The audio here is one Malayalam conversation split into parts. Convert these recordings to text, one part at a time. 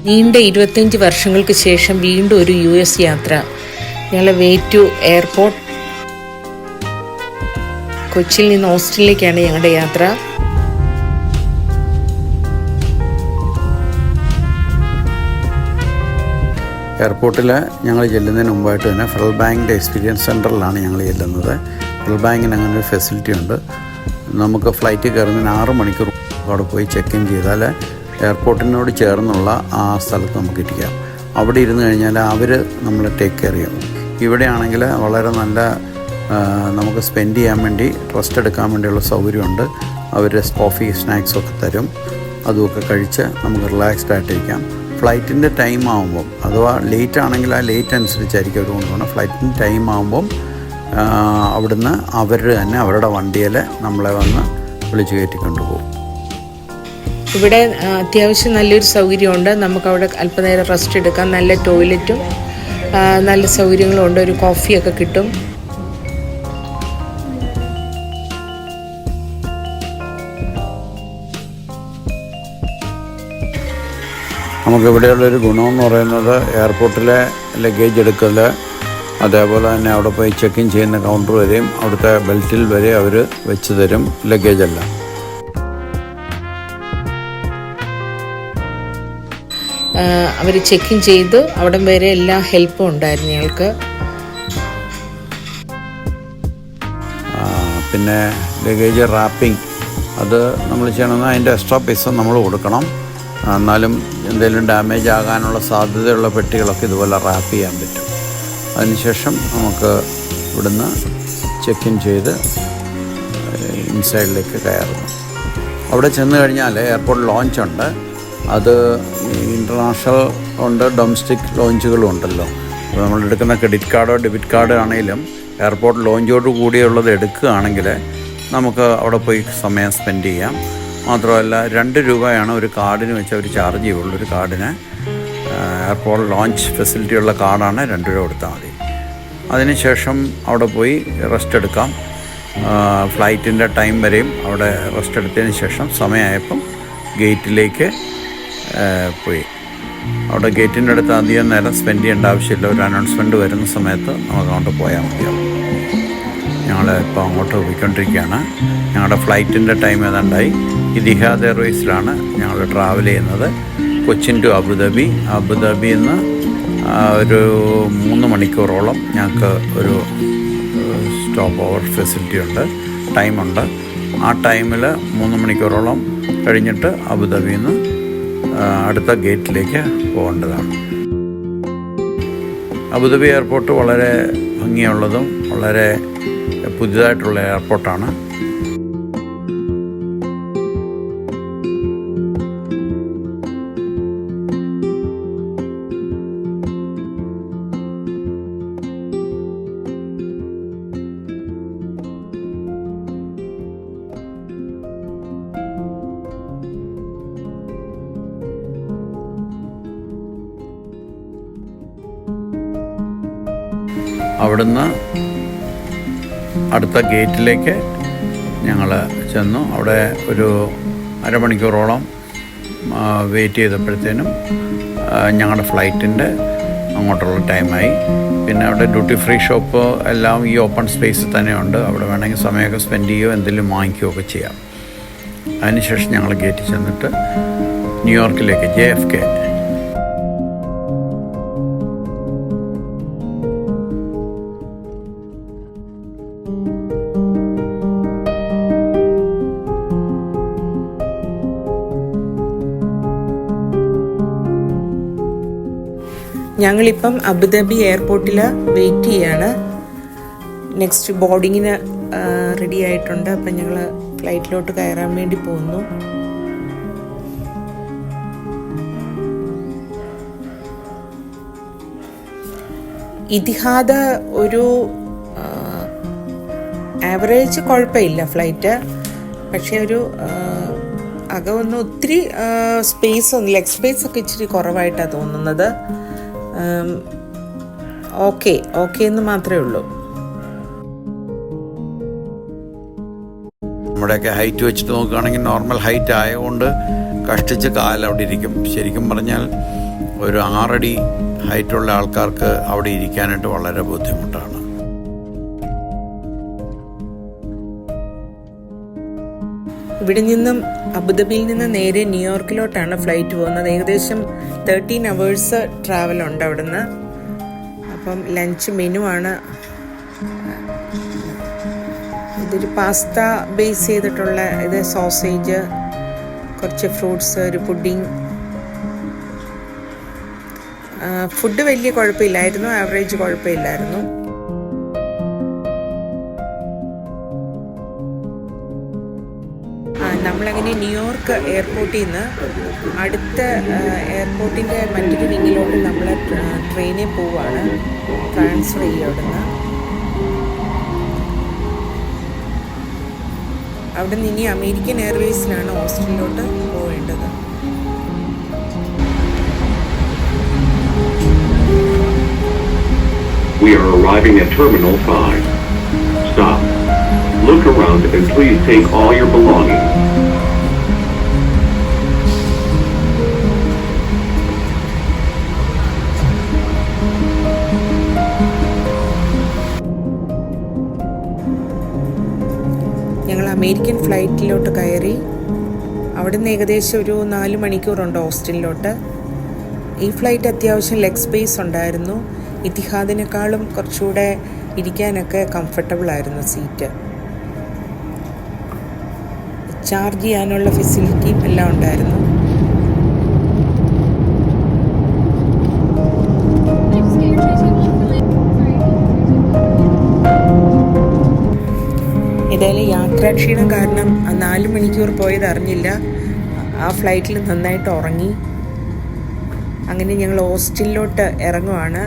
നീണ്ട 25 വർഷങ്ങൾക്ക് ശേഷം വീണ്ടും ഒരു US യാത്ര. ഞങ്ങൾ വേ ടു എയർപോർട്ട്. കൊച്ചിയിൽ നിന്ന് ഓസ്റ്റിനിലേക്കാണ് ഞങ്ങളുടെ യാത്ര. എയർപോർട്ടിൽ ഞങ്ങൾ ചെല്ലുന്നതിന് മുമ്പായിട്ട് തന്നെ ഫെഡറൽ ബാങ്കിൻ്റെ എക്സ്പീരിയൻസ് സെൻറ്ററിലാണ് ഞങ്ങൾ ചെല്ലുന്നത്. ഫെഡറൽ ബാങ്കിന് അങ്ങനെ ഒരു ഫെസിലിറ്റി ഉണ്ട്. നമുക്ക് ഫ്ലൈറ്റ് കയറുന്നതിന് 6 മണിക്കൂർ അവിടെ പോയി ചെക്ക് ഇൻ ചെയ്താൽ എയർപോർട്ടിനോട് ചേർന്നുള്ള ആ സ്ഥലത്ത് നമുക്ക് ഇരിക്കാം. അവിടെ ഇരുന്ന് കഴിഞ്ഞാൽ അവർ നമ്മളെ ടേക്ക് കെയർ ചെയ്യും. ഇവിടെയാണെങ്കിൽ വളരെ നല്ല നമുക്ക് സ്പെൻഡ് ചെയ്യാൻ വേണ്ടി റെസ്റ്റ് എടുക്കാൻ വേണ്ടിയുള്ള സൗകര്യമുണ്ട്. അവർ കോഫി സ്നാക്സൊക്കെ തരും. അതുമൊക്കെ കഴിച്ച് നമുക്ക് റിലാക്സ്ഡ് ആയിട്ടിരിക്കാം. ഫ്ലൈറ്റിൻ്റെ ടൈം ആകുമ്പം അഥവാ ലേറ്റ് ആണെങ്കിൽ ആ ലേറ്റ് അനുസരിച്ചായിരിക്കും അവർ കൊണ്ടുപോകണം. ഫ്ലൈറ്റിൻ്റെ ടൈം ആകുമ്പം അവിടുന്ന് അവർ തന്നെ അവരുടെ വണ്ടിയിൽ നമ്മളെ വന്ന് വിളിച്ച് കയറ്റി കൊണ്ടുപോകും. ഇവിടെ അത്യാവശ്യം നല്ലൊരു സൗകര്യമുണ്ട്. നമുക്കവിടെ അല്പനേരം റെസ്റ്റ് എടുക്കാം. നല്ല ടോയ്ലറ്റും നല്ല സൗകര്യങ്ങളും ഉണ്ട്. ഒരു കോഫിയൊക്കെ കിട്ടും. നമുക്കിവിടെയുള്ളൊരു ഗുണമെന്ന് പറയുന്നത് എയർപോർട്ടിലെ ലഗേജ് എടുക്കൽ, അതേപോലെ തന്നെ അവിടെ പോയി ചെക്ക് ഇൻ ചെയ്യുന്ന കൗണ്ടർ വരെയും അവിടുത്തെ ബെൽറ്റിൽ വരെ അവർ വെച്ച് തരും ലഗേജെല്ലാം. അവർ ചെക്ക് ഇൻ ചെയ്തു അവിടം വരെ എല്ലാ ഹെൽപ്പും ഉണ്ടായിരുന്നു ഞങ്ങൾക്ക്. പിന്നെ ലഗേജ് റാപ്പിംഗ് അത് നമ്മൾ ചെയ്യണമെന്ന് അതിൻ്റെ എക്സ്ട്രാ പൈസ നമ്മൾ കൊടുക്കണം. എന്നാലും എന്തെങ്കിലും ഡാമേജ് ആകാനുള്ള സാധ്യതയുള്ള പെട്ടികളൊക്കെ ഇതുപോലെ റാപ്പ് ചെയ്യാൻ പറ്റും. അതിനുശേഷം നമുക്ക് ഇവിടുന്ന് ചെക്ക് ഇൻ ചെയ്ത് ഇൻസൈഡിലേക്ക് കയറുന്നു. അവിടെ ചെന്ന് കഴിഞ്ഞാൽ എയർപോർട്ട് ലോഞ്ചുണ്ട്. അത് ഇൻ്റർനാഷണൽ ഉണ്ട്, ഡൊമസ്റ്റിക് ലോഞ്ചുകളും ഉണ്ടല്ലോ. അപ്പോൾ നമ്മൾ എടുക്കുന്ന ക്രെഡിറ്റ് കാർഡോ ഡെബിറ്റ് കാർഡോ ആണെങ്കിലും എയർപോർട്ട് ലോഞ്ചോട് കൂടിയുള്ളത് എടുക്കുകയാണെങ്കിൽ നമുക്ക് അവിടെ പോയി സമയം സ്പെൻഡ് ചെയ്യാം. മാത്രമല്ല 2 രൂപയാണ് ഒരു കാർഡിന് വെച്ച് അവർ ചാർജ് ചെയ്യുള്ളൂ. ഒരു കാർഡിന് എയർപോർട്ട് ലോഞ്ച് ഫെസിലിറ്റിയുള്ള കാർഡാണ് 2 രൂപ കൊടുത്താൽ മതി. അതിനുശേഷം അവിടെ പോയി റെസ്റ്റ് എടുക്കാം. ഫ്ലൈറ്റിൻ്റെ ടൈം വരെയും അവിടെ റെസ്റ്റ് എടുത്തതിന് ശേഷം സമയമായപ്പം ഗേറ്റിലേക്ക് പോയി. അവിടെ ഗേറ്റിൻ്റെ അടുത്ത് അധികം നേരം സ്പെൻഡ് ചെയ്യേണ്ട ആവശ്യമില്ല. ഒരു അനൗൺസ്മെൻറ്റ് വരുന്ന സമയത്ത് നമുക്ക് അങ്ങോട്ട് പോയാൽ മതിയാവും. ഞങ്ങൾ ഇപ്പോൾ അങ്ങോട്ട് പോയിക്കൊണ്ടിരിക്കുകയാണ്. ഞങ്ങളുടെ ഫ്ലൈറ്റിൻ്റെ ടൈം ഏതാണ്ടായി. ഇതിഹാദ് എയർവേസിലാണ് ഞങ്ങൾ ട്രാവൽ ചെയ്യുന്നത്. Cochin to Abu Dhabi. അബുദാബിയിൽ നിന്ന് ഒരു 3 മണിക്കൂറോളം ഞങ്ങൾക്ക് ഒരു സ്റ്റോപ്പ് ഓവർ ഫെസിലിറ്റി ഉണ്ട്, ടൈമുണ്ട്. ആ ടൈമിൽ 3 മണിക്കൂറോളം കഴിഞ്ഞിട്ട് അബുദാബിയിൽ നിന്ന് അടുത്ത ഗേറ്റിലേക്ക് പോകേണ്ടതാണ്. അബുദാബി എയർപോർട്ട് വളരെ ഭംഗിയുള്ളതും വളരെ പുതിയതായിട്ടുള്ള എയർപോർട്ടാണ്. അവിടുന്ന് അടുത്ത ഗേറ്റിലേക്ക് ഞങ്ങൾ ചെന്നു. അവിടെ ഒരു അരമണിക്കൂറോളം വെയിറ്റ് ചെയ്തപ്പോഴത്തേനും ഞങ്ങളുടെ ഫ്ലൈറ്റിൻ്റെ അങ്ങോട്ടുള്ള ടൈമായി. പിന്നെ അവിടെ ഡ്യൂട്ടി ഫ്രീ ഷോപ്പ് എല്ലാം ഈ ഓപ്പൺ സ്പേസിൽ തന്നെയുണ്ട്. അവിടെ വേണമെങ്കിൽ സമയമൊക്കെ സ്പെൻഡ് ചെയ്യുകയോ എന്തെങ്കിലും വാങ്ങിക്കുകയൊക്കെ ചെയ്യാം. അതിനുശേഷം ഞങ്ങൾ ഗേറ്റിൽ ചെന്നിട്ട് ന്യൂയോർക്കിലേക്ക് JFK. ഞങ്ങളിപ്പം അബുദാബി എയർപോർട്ടിൽ വെയിറ്റ് ചെയ്യാണ്. നെക്സ്റ്റ് ബോർഡിങ്ങിന് റെഡി ആയിട്ടുണ്ട്. അപ്പം ഞങ്ങൾ ഫ്ലൈറ്റിലോട്ട് കയറാൻ വേണ്ടി പോകുന്നു. ഇതിഹാദ് ഒരു ആവറേജ് കുഴപ്പമില്ല ഫ്ലൈറ്റ്. പക്ഷേ ഒരു അകമൊന്നും ഒത്തിരി ലെഗ് സ്പേസ് ഒക്കെ ഇച്ചിരി കുറവായിട്ടാണ് തോന്നുന്നത്. ഓക്കെ എന്ന് മാത്രമേ ഉള്ളൂ. നമ്മുടെയൊക്കെ ഹൈറ്റ് വെച്ചിട്ട് നോക്കുകയാണെങ്കിൽ നോർമൽ ഹൈറ്റ് ആയതുകൊണ്ട് കഷ്ടിച്ച് കാലവിടെ ഇരിക്കും. ശരിക്കും പറഞ്ഞാൽ ഒരു 6 അടി ഹൈറ്റുള്ള ആൾക്കാർക്ക് അവിടെ ഇരിക്കാനായിട്ട് വളരെ ബുദ്ധിമുട്ടാണ്. ഇവിടെ നിന്നും അബുദാബിയിൽ നിന്ന് നേരെ ന്യൂയോർക്കിലോട്ടാണ് ഫ്ലൈറ്റ് പോകുന്നത്. ഏകദേശം 13 hours ട്രാവൽ ഉണ്ട് അവിടുന്ന്. അപ്പം ലഞ്ച് മെനു ആണ്. ഇതൊരു പാസ്ത ബേസ് ചെയ്തിട്ടുള്ള ഇത്, സോസേജ്, കുറച്ച് ഫ്രൂട്ട്സ്, ഒരു പുഡിങ്. ഫുഡ് വലിയ കുഴപ്പമില്ലായിരുന്നു, ആവറേജ് കുഴപ്പമില്ലായിരുന്നു. നമ്മളങ്ങനെ ന്യൂയോർക്ക് എയർപോർട്ടിൽ നിന്ന് അടുത്ത എയർപോർട്ടിൻ്റെ മറ്റൊരു വിങ്ങിലോട്ട് നമ്മൾ ട്രെയിനിൽ പോവുകയാണ്, ട്രാൻസ്ഫർ ചെയ്യുക അവിടുന്ന്. അവിടെ നിന്ന് ഇനി അമേരിക്കൻ എയർവേസിലാണ് ഓസ്ട്രേലിയയിലോട്ട് പോവേണ്ടത്. We are arriving at Terminal 5. Stop. Look around and please take all your belongings. ഞങ്ങൾ അമേരിക്കൻ ഫ്ലൈറ്റിലോട്ട് കയറി. അവിടെ നിന്ന് ഏകദേശം ഒരു 4 മണിക്കൂറുണ്ട് ഓസ്റ്റിനിലോട്ട്. ഈ ഫ്ലൈറ്റ് അത്യാവശ്യം ലെഗ് സ്പേസ് ഉണ്ടായിരുന്നു. ഇത്തിഹാദിനേക്കാളും കുറച്ചുകൂടെ ഇരിക്കാനൊക്കെ കംഫർട്ടബിൾ ആയിരുന്നു സീറ്റ്. ചാർജ് ചെയ്യാനുള്ള ഫെസിലിറ്റിയും എല്ലാം ഉണ്ടായിരുന്നു. ഏതായാലും യാത്രാക്ഷീണം കാരണം 4 മണിക്കൂർ പോയത് അറിഞ്ഞില്ല. ആ ഫ്ലൈറ്റിൽ നന്നായിട്ട് ഉറങ്ങി. അങ്ങനെ ഞങ്ങൾ ഓസ്റ്റിനിലോട്ട് ഇറങ്ങുവാണ്.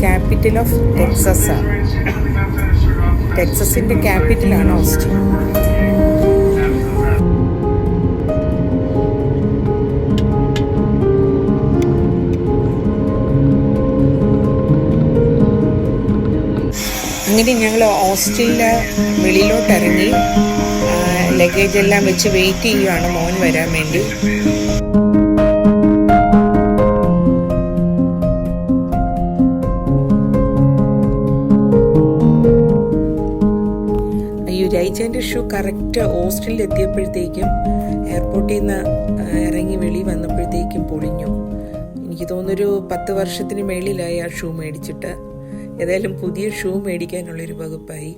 Capital of Texas. ടെക്സസിൻ്റെ ക്യാപിറ്റലാണ് ഓസ്റ്റിൻ. അങ്ങനെ ഞങ്ങൾ ഓസ്റ്റിനിലെ വെളിയിലോട്ട് ഇറങ്ങി. ലഗേജ് എല്ലാം വെച്ച് വെയിറ്റ് ചെയ്യുകയാണ് മോൻ വരാൻ വേണ്ടി. രൈജൻ്റെ ഷൂ കറക്റ്റ് ഓസ്റ്റിനിൽ എത്തിയപ്പോഴത്തേക്കും എയർപോർട്ടിൽ നിന്ന് ഇറങ്ങി വെളി വന്നപ്പോഴത്തേക്കും പൊളിഞ്ഞു. എനിക്ക് തോന്നുന്നൊരു 10 വർഷത്തിന് മേളിലായി ആ ഷൂ മേടിച്ചിട്ട്. ഏതായാലും പുതിയ ഷൂ മേടിക്കാനുള്ളൊരു വകുപ്പായി.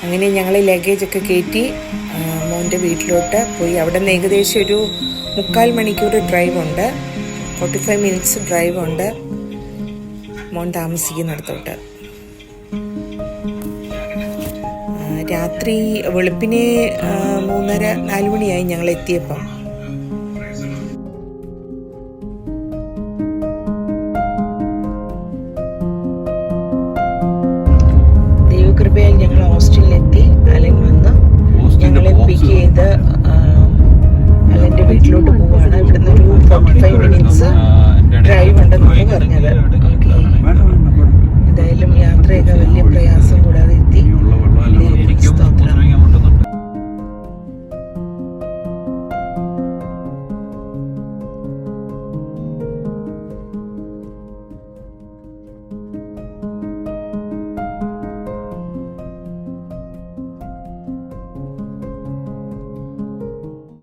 അങ്ങനെ ഞങ്ങൾ ലഗേജൊക്കെ കയറ്റി മോൻ്റെ വീട്ടിലോട്ട് പോയി. അവിടെ നിന്ന് ഏകദേശം ഒരു 3/4 മണിക്കൂർ ഡ്രൈവ് ഉണ്ട്, 45 minutes ഡ്രൈവ് ഉണ്ട് മോൻ താമസിക്കുന്നിടത്തോട്ട്. രാത്രി വെളുപ്പിനെ 3:30-4 മണിയായി ഞങ്ങൾ എത്തിയപ്പം. ദൈവകൃപയാൽ ഞങ്ങൾ ഓസ്റ്റിനിലെത്തി. അലൻ വന്ന് ഞങ്ങളെ പിക്ക് ചെയ്ത് അലൻ്റെ വീട്ടിലോട്ട് പോവുകയാണ്. ഇവിടുന്ന് ഒരു 45 minutes ഡ്രൈവ് ഉണ്ടെന്നാണ് പറഞ്ഞത്.